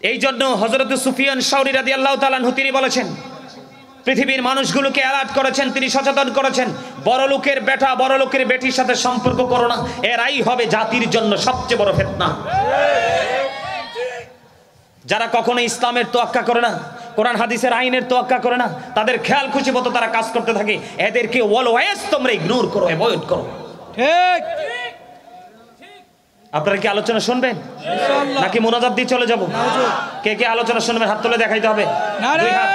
এই জন্য হযরত সুফিয়ান সাউরি রাদিয়াল্লাহু তাআলা আনহু তিনি বলেছেন, পৃথিবীর মানুষগুলোকে অ্যালার্ট করেছেন, তিনি সচেতন করেছেন, বড় লোকের বেটা বড় লোকের বেটির সাথে সম্পর্ক করো না, এরাই হবে জাতির জন্য সবচেয়ে বড় ফিতনা। যারা কখনো ইসলামের তোয়াক্কা করে না, কোরআন হাদিসের আইনের তোয়াক্কা করে না, তাদের খেয়াল খুশি মতো তারা কাজ করতে থাকে, এদেরকে অলওয়েজ তোমরা ইগনোর করো, অ্যাভয়েড করো। ঠিক। আপনারা কি আলোচনা শুনবেন নাকি মোনাজাত দিয়ে চলে যাব? কে কে আলোচনা শুনবেন হাত তুলে দেখাইতে হবে। দুই হাত।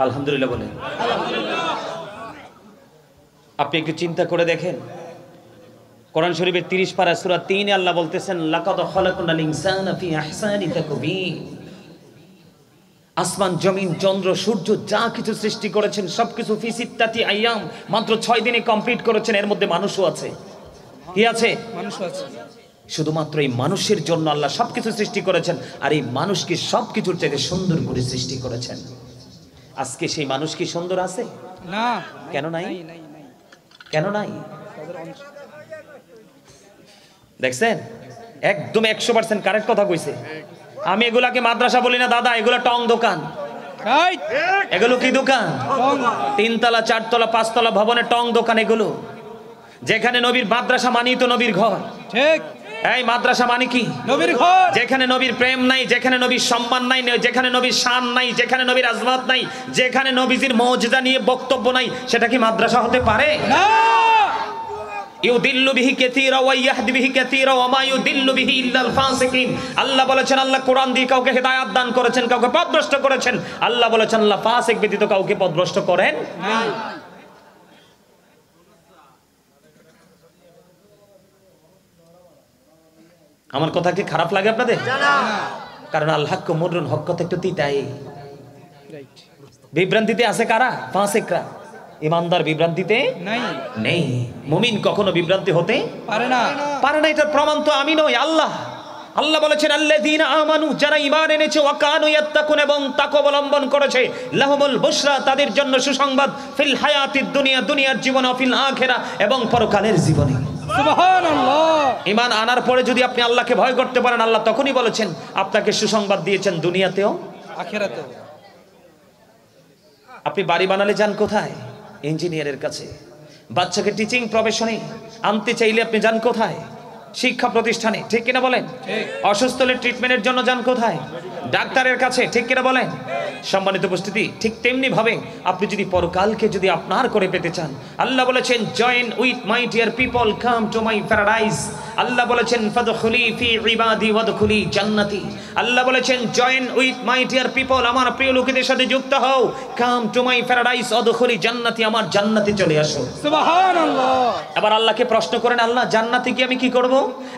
আলহামদুলিল্লাহ বলেন। আপনি একটু চিন্তা করে দেখেন, কোরআন শরীফের 30 পারা সূরা 3 আল্লাহ বলতেছেন, লাকাদ খালাকনাল ইনসানা ফি আহসানি তাকবীর। আসমান জমিন চন্দ্র সূর্য যা কিছু সৃষ্টি করেছেন সবকিছু ফি সিত্তাতি আইয়াম, মাত্র 6 দিনে কমপ্লিট করেছেন। এর মধ্যে মানুষও আছে। কি আছে? মানুষও আছে। শুধুমাত্র এই মানুষের জন্য আল্লাহ সবকিছু সৃষ্টি করেছেন, আর এই মানুষকে সবকিছুর চাইতে সুন্দর করে সৃষ্টি করেছেন। আজকে সেই মানুষ কি সুন্দর আছে? না। কেন নাই? কেন নাই? দেখছেন, একদম 100% কারেক্ট কথা কইছে। আমি এগুলাকে মাদ্রাসা বলি না দাদা, এগুলো টং দোকান। এগুলো কি দোকান? 3 তলা 4 তলা 5 তলা ভবনে টং দোকান এগুলো। যেখানে নবীর মাদ্রাসা মানেই তো নবীর ঘর। ঠিক। এই মাদ্রাসা মানে কি? নবীর ঘর। যেখানে নবীর প্রেম নাই, যেখানে নবীর সম্মান নাই, যেখানে নবীর শান নাই, যেখানে নবীর আজমত নাই, যেখানে নবীজির মুজিজা নিয়ে বক্তব্য নাই, সেটা কি মাদ্রাসা হতে পারে? না। ইউদিল্লু বিহি কাসীরা ওয়া ইয়াহদি বিহি কাসীরা ওয়া মা ইউদিল্লু বিহি ইল্লাল ফাসিকিন। আল্লাহ বলেছেন, আল্লাহ কোরআন দিয়ে কাউকে হেদায়েত দান করেছেন, কাউকে পথভ্রষ্ট করেছেন। আল্লাহ বলেছেন, আল্লাহ ফাসিক ব্যতীত কাউকে পথভ্রষ্ট করেন না। আমার কথা কি খারাপ লাগে আপনাদের? কারণ আল হক মুররুন, হক কথা একটু তিতাই। বিভ্রান্তিতে আছে কারা? ফাসিকরা। ইমানদার বিভ্রান্তিতে নেই। মুমিন কখনো বিভ্রান্তি হতে পারে না। এটার প্রমাণ তো আমি নই, আল্লাহ। আল্লাহ বলেছেন, আল্লাযীনা আমানু, যারা ঈমান এনেছে, ওয়া কানু ইয়াত্তাকুন, এবং তাকওয়া অবলম্বন করেছে, লাহুমুল বুশরা, তাদের জন্য সুসংবাদ, ফিল হায়াতিদ দুনিয়া, দুনিয়ার জীবনে, ফিল আখিরা, এবং পরকালের জীবনে। সুবহানাল্লাহ। ঈমান আনার পরে যদি আপনি আল্লাহকে ভয় করতে পারেন, আল্লাহ তখনই বলেছেন আপনাকে সুসংবাদ দিয়েছেন দুনিয়াতেও আখিরাতেও। আপনি বাড়ি বানালে যান কোথায়? ইঞ্জিনিয়ারের কাছে। বাচ্চাকে টিচিং প্রফেশনে আনতে চাইলে আপনি যান কোথায়? শিক্ষা প্রতিষ্ঠানে। ঠিক কিনা বলেন? অসুস্থ হলে ট্রিটমেন্টের জন্য যান কোথায়? ডাক্তারের কাছে। ঠিক কিনা বলেন? সম্মানিত উপস্থিতি, ঠিক তেমনি ভাবে আপনি যদি পরকালকে যদি আপনার করে পেতে চান, আল্লাহ বলেছেন, join with my dear people, come to my paradise. Allah বলেছেন, ফাদখুলি ফি ইবাদি ওয়াদখুলি জান্নাতি। আল্লাহ বলেছেন, join with my dear people, আমার প্রিয় লোকেদের সাথে যুক্ত হও, কাম টু মাই প্যারাডাইস ওয়াদখুলি জান্নাতি, আমার জান্নাতে চলে আসো। সুবহানাল্লাহ। এবার আল্লাহকে প্রশ্ন করেন, আল্লাহ জান্নাতে কি আমি কি করব?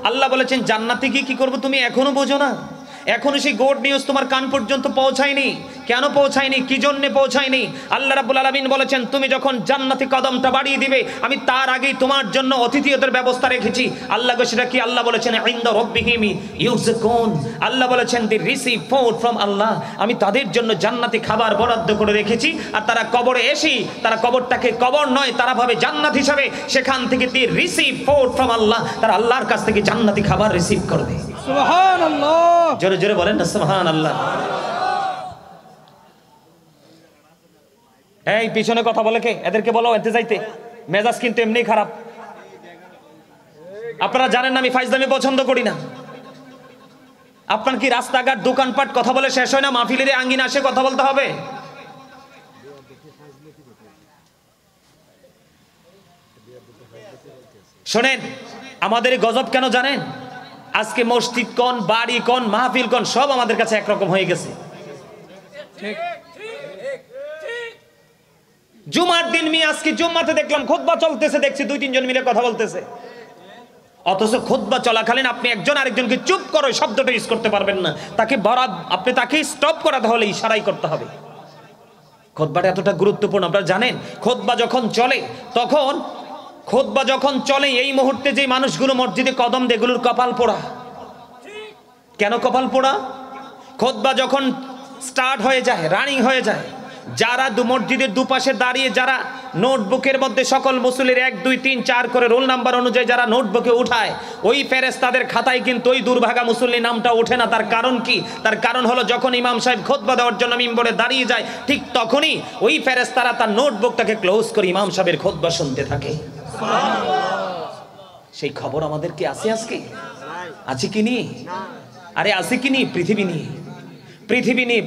আল্লাহ বলেছেন, জান্নাতে গিয়ে কি করব তুমি এখনো বোঝো না? এখনো সেই গুড নিউজ তোমার কান পর্যন্ত পৌঁছায়নি। কেন পৌঁছায়নি? কি জন্য পৌঁছায়নি? আল্লাহ রাব্বুল আলামিন বলেছেন, তুমি যখন জান্নাতে কদমটা বাড়িয়ে দিবে, আমি তার আগেই তোমার জন্য অতিথিয়তের ব্যবস্থা রেখেছি। আল্লাহ গো সেটা কি? আল্লাহ বলেছেন, ইনদা রাব্বিহিম ইউযকুন। আল্লাহ বলেছেন, দি রিসিভ ফুড ফ্রম আল্লাহ। আমি তাদের জন্য জান্নাতে খাবার বরাদ্দ করে রেখেছি, আর তারা কবরে এসে তারা কবরটাকে কবর নয়, তারা ভাবে জান্নাত হিসাবে। সেখান থেকে দি রিসিভ ফুড ফ্রম আল্লাহ, তারা আল্লাহর কাছ থেকে জান্নাতি খাবার রিসিভ করবে। সুবহানাল্লাহ। জোরে জোরে বলেন না সুবহানাল্লাহ। এই পিছনে কথা বলে কে? এদেরকে বলো এতে যাইতে। মেজাজ কিন্তু এমনি খারাপ। আপনারা জানেন না আমি ফাইজলামি পছন্দ করি না। আপনার কি রাস্তাঘাট দোকানপাট কথা বলে শেষ হয় না? মাহফিলের আঙ্গিনা আসে কথা বলতে হবে। শোনেন, আমাদের গজব কেন জানেন? আজকে মসজিদ কোন, বাড়ি কোন, মাহফিল কোন, সব আমাদের কাছে একরকম হয়ে গেছে। জুমার দিন আজকে জুম্মাতে দেখলাম খুতবা চলতেছে, দেখছি 2-3 জন মিলে কথা বলতেছে। অথচ খুতবা চলাকালীন আপনি একজন আরেকজনকে চুপ করো শব্দটা ইউজ করতে পারবেন না। তাকে বরাদ, আপনি তাকে স্টপ করাতে হলে ইশারাই করতে হবে। খুতবাটা এতটা গুরুত্বপূর্ণ আপনারা জানেন। খুতবা যখন চলে এই মুহূর্তে যে মানুষগুলো মসজিদে কদম দেয় এগুলোর কপাল পোড়া। কেন কপাল পোড়া? খুতবা যখন স্টার্ট হয়ে যায়, রানিং হয়ে যায়, যারা মসজিদের দুপাশে দাঁড়িয়ে যারা নোটবুকের মধ্যে সকল মুসল্লির 1 2 3 4 করে রোল নাম্বার অনুযায়ী যারা নোটবুকে উঠায়, ওই ফেরেশতাদের খাতায় কিন্তু ওই দুর্ভাগা মুসল্লি নামটা ওঠে না। তার কারণ কি? তার কারণ হলো যখন ইমাম সাহেব খুতবা দেওয়ার জন্য মিম্বরে দাঁড়িয়ে যায়, ঠিক তখনই ওই ফেরেশতারা তার নোটবুকটাকে ক্লোজ করে ইমাম সাহেবের খুতবা শুনতে থাকে। সেই খবর আমাদের কি আছে আজকে? আছে কি নি? আরে আছে কি নি?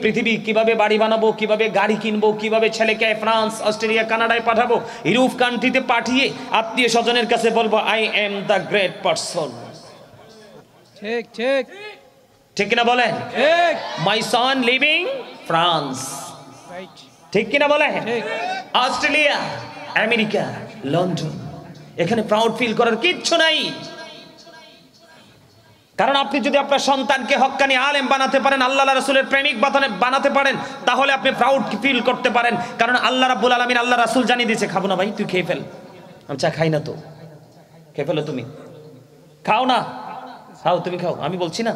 পৃথিবী কিভাবে বাড়ি বানাবো, কিভাবে গাড়ি কিনবো, কিভাবে ছেলেকে ফ্রান্স, অস্ট্রেলিয়া, কানাডায় পাঠাবো, ইউরোপ কান্ট্রিতে পাঠিয়ে আত্মীয় স্বজনের কাছে বলবো I am the great person. ঠিক ঠিক ঠিক কিনা বলেন? ঠিক মাই সন লিভিং ফ্রান্স। রাইট ঠিক কিনা বলেন? ঠিক অস্ট্রেলিয়া, আমেরিকা, লন্ডন, এখানে প্রাউড ফিল করার কিচ্ছু নাই। কারণ আপনি যদি আপনার সন্তানকে হক্কানি আলেম বানাতে পারেন, আল্লাহ রাসূলের প্রেমিক বানাতে পারেন, তাহলে আপনি প্রাউড ফিল করতে পারেন। কারণ আল্লাহ রাব্বুল আলামিন, আল্লাহ রাসূল জানিয়ে দিয়েছে, খাবো না ভাই, তুই খেয়ে ফেল। আমি চা খাই না, তো খেয়ে ফেলো, তুমি খাও না, খাও, তুমি খাও, আমি বলছি না।